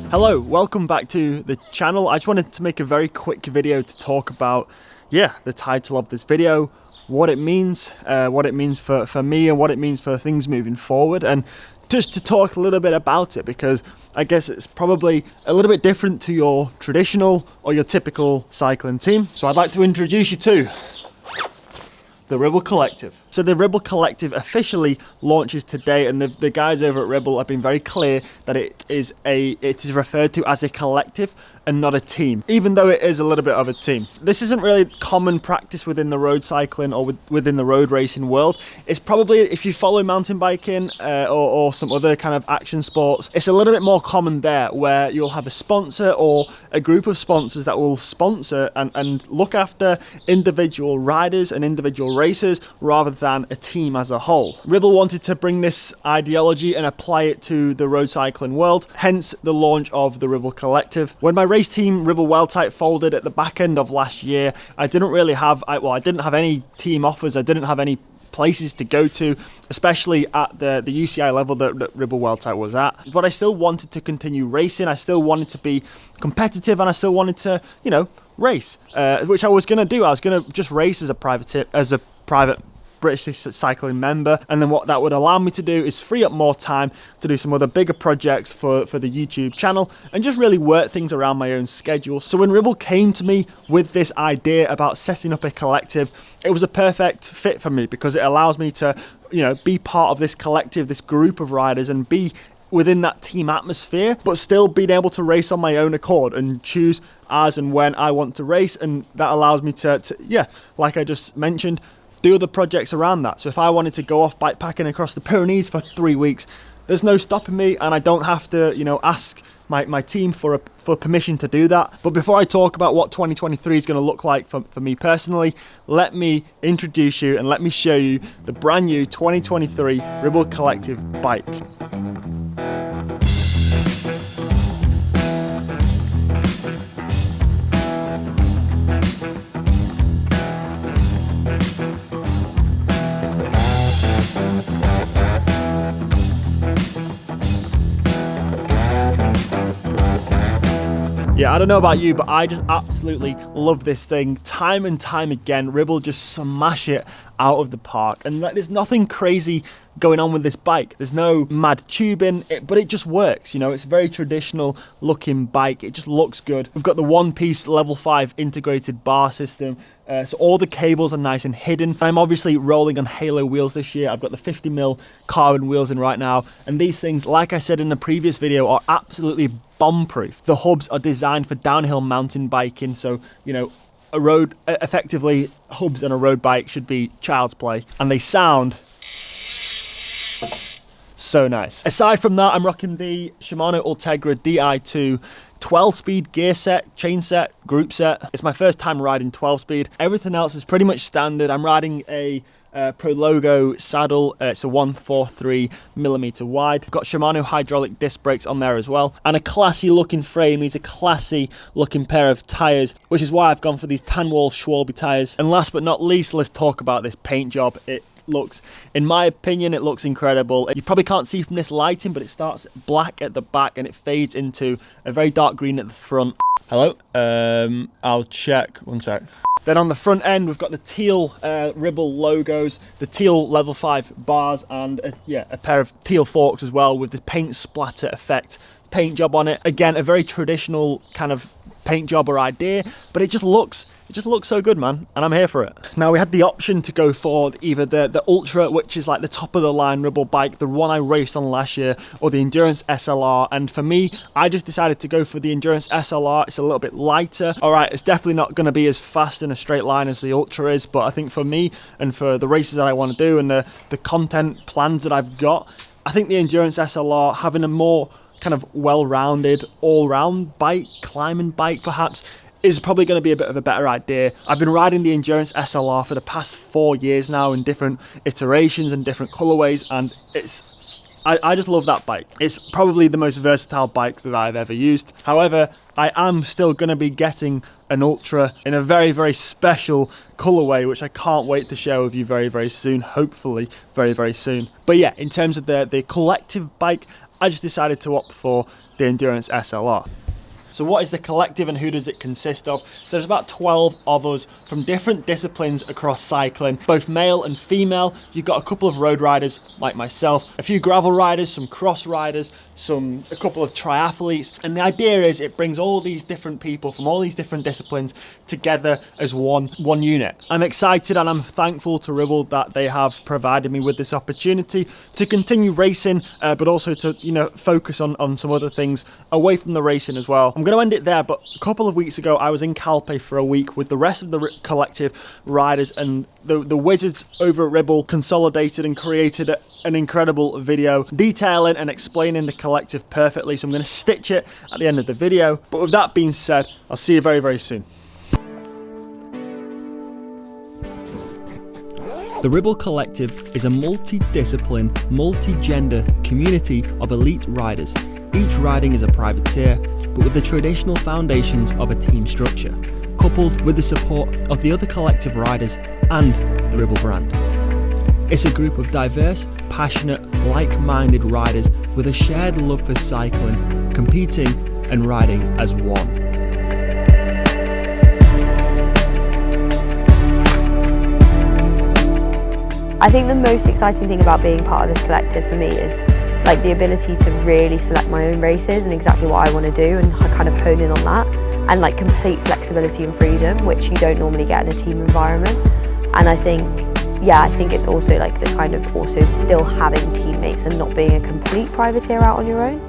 Hello, welcome back to the channel. I just wanted to make a very quick video to talk about, the title of this video, what it means for me and what it means for things moving forward, and just to talk a little bit about it, because I guess it's probably a little bit different to your traditional or your typical cycling team. So I'd like to introduce you to the Ribble Collective. So the Ribble Collective officially launches today, and the guys over at Ribble have been very clear that it is referred to as a collective and not a team, even though it is a little bit of a team. This isn't really common practice within the road cycling or within the road racing world. It's probably, if you follow mountain biking or some other kind of action sports, it's a little bit more common there, where you'll have a sponsor or a group of sponsors that will sponsor and look after individual riders and individual racers rather than a team as a whole. Ribble wanted to bring this ideology and apply it to the road cycling world, hence the launch of the Ribble Collective. When my race team Ribble Weldtite folded at the back end of last year, I didn't have any team offers. I didn't have any places to go to, especially at the UCI level that Ribble Weldtite was at. But I still wanted to continue racing. I still wanted to be competitive, and I still wanted to, race, which I was going to do. I was going to just race as a private British cycling member, and then what that would allow me to do is free up more time to do some other bigger projects for the YouTube channel and just really work things around my own schedule. So when Ribble came to me with this idea about setting up a collective, it was a perfect fit for me, because it allows me to be part of this collective, this group of riders, and be within that team atmosphere, but still being able to race on my own accord and choose as and when I want to race. And that allows me to like I just mentioned, do other projects around that. So if I wanted to go off bikepacking across the Pyrenees for 3 weeks, there's no stopping me, and I don't have to, ask my team for permission to do that. But before I talk about what 2023 is going to look like for me personally, let me introduce you and let me show you the brand new 2023 Ribble Collective bike. Yeah, I don't know about you, but I just absolutely love this thing. Time and time again, Ribble just smash it out of the park. And there's nothing crazy going on with this bike. There's no mad tubing, but it just works. It's a very traditional looking bike. It just looks good. We've got the one-piece level 5 integrated bar system. So all the cables are nice and hidden. I'm obviously rolling on Halo wheels this year. I've got the 50mm carbon wheels in right now. And these things, like I said in the previous video, are absolutely bomb-proof. The hubs are designed for downhill mountain biking. So, effectively, hubs on a road bike should be child's play. And they sound so nice. Aside from that, I'm rocking the Shimano Ultegra Di2 12-speed gear set, chain set, group set. It's my first time riding 12-speed. Everything else is pretty much standard. I'm riding a Pro Logo saddle. It's a 143mm wide. Got Shimano hydraulic disc brakes on there as well, and a classy looking frame. Needs a classy looking pair of tyres, which is why I've gone for these Tanwall Schwalbe tyres. And last but not least, let's talk about this paint job. It looks, in my opinion, it looks incredible. You probably can't see from this lighting, but it starts black at the back and it fades into a very dark green at the front. Hello? I'll check, one sec. Then on the front end, we've got the teal Ribble logos, the teal level 5 bars, and a pair of teal forks as well, with the paint splatter effect paint job on it. Again, a very traditional kind of paint job or idea, but it just looks so good, man, and I'm here for it. Now, we had the option to go for either the Ultra, which is like the top of the line Ribble bike, the one I raced on last year, or the Endurance SLR. And for me, I just decided to go for the Endurance SLR. It's a little bit lighter. All right, it's definitely not going to be as fast in a straight line as the Ultra is, but I think for me and for the races that I want to do and the content plans that I've got, I think the Endurance SLR, having a more kind of well-rounded, all-round bike, climbing bike perhaps, is probably going to be a bit of a better idea. I've been riding the Endurance SLR for the past 4 years now in different iterations and different colorways, and I just love that bike. It's probably the most versatile bike that I've ever used. However, I am still going to be getting an ultra in a very, very special colorway, which I can't wait to share with you very, very soon, hopefully very, very soon. But yeah, in terms of the collective bike, I just decided to opt for the Endurance SLR. So what is the collective and who does it consist of? So there's about 12 of us from different disciplines across cycling, both male and female. You've got a couple of road riders like myself, a few gravel riders, some cross riders, a couple of triathletes. And the idea is it brings all these different people from all these different disciplines together as one unit. I'm excited and I'm thankful to Ribble that they have provided me with this opportunity to continue racing, but also to, you know, focus on some other things away from the racing as well. I'm going to end it there, but a couple of weeks ago I was in Calpe for a week with the rest of the collective riders, and the wizards over at Ribble consolidated and created an incredible video detailing and explaining the collective perfectly, so I'm going to stitch it at the end of the video. But with that being said, I'll see you very, very soon. The Ribble Collective is a multi-discipline, multi-gender community of elite riders, each riding as a privateer, but with the traditional foundations of a team structure, coupled with the support of the other collective riders and the Ribble brand. It's a group of diverse, passionate, like-minded riders with a shared love for cycling, competing and riding as one. I think the most exciting thing about being part of this collective for me is like the ability to really select my own races and exactly what I want to do, and kind of hone in on that, and like complete flexibility and freedom, which you don't normally get in a team environment. And I think it's also like the kind of also still having teammates and not being a complete privateer out on your own.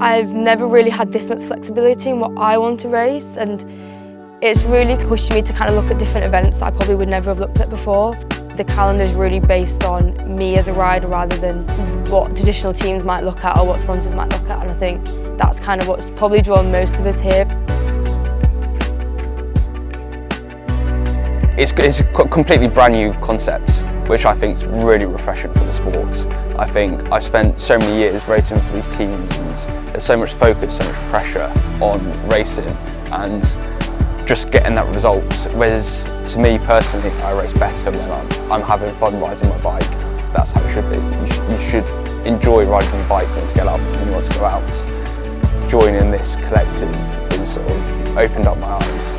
I've never really had this much flexibility in what I want to race, and it's really pushed me to kind of look at different events that I probably would never have looked at before. The calendar is really based on me as a rider rather than what traditional teams might look at or what sponsors might look at, and I think that's kind of what's probably drawn most of us here. It's a completely brand new concept, which I think is really refreshing for the sport. I think I've spent so many years racing for these teams, and there's so much focus, so much pressure on racing and just getting that result. Whereas to me personally, I race better when I'm having fun riding my bike. That's how it should be. You should enjoy riding your bike when you get up, when you want to go out. Joining this collective has sort of opened up my eyes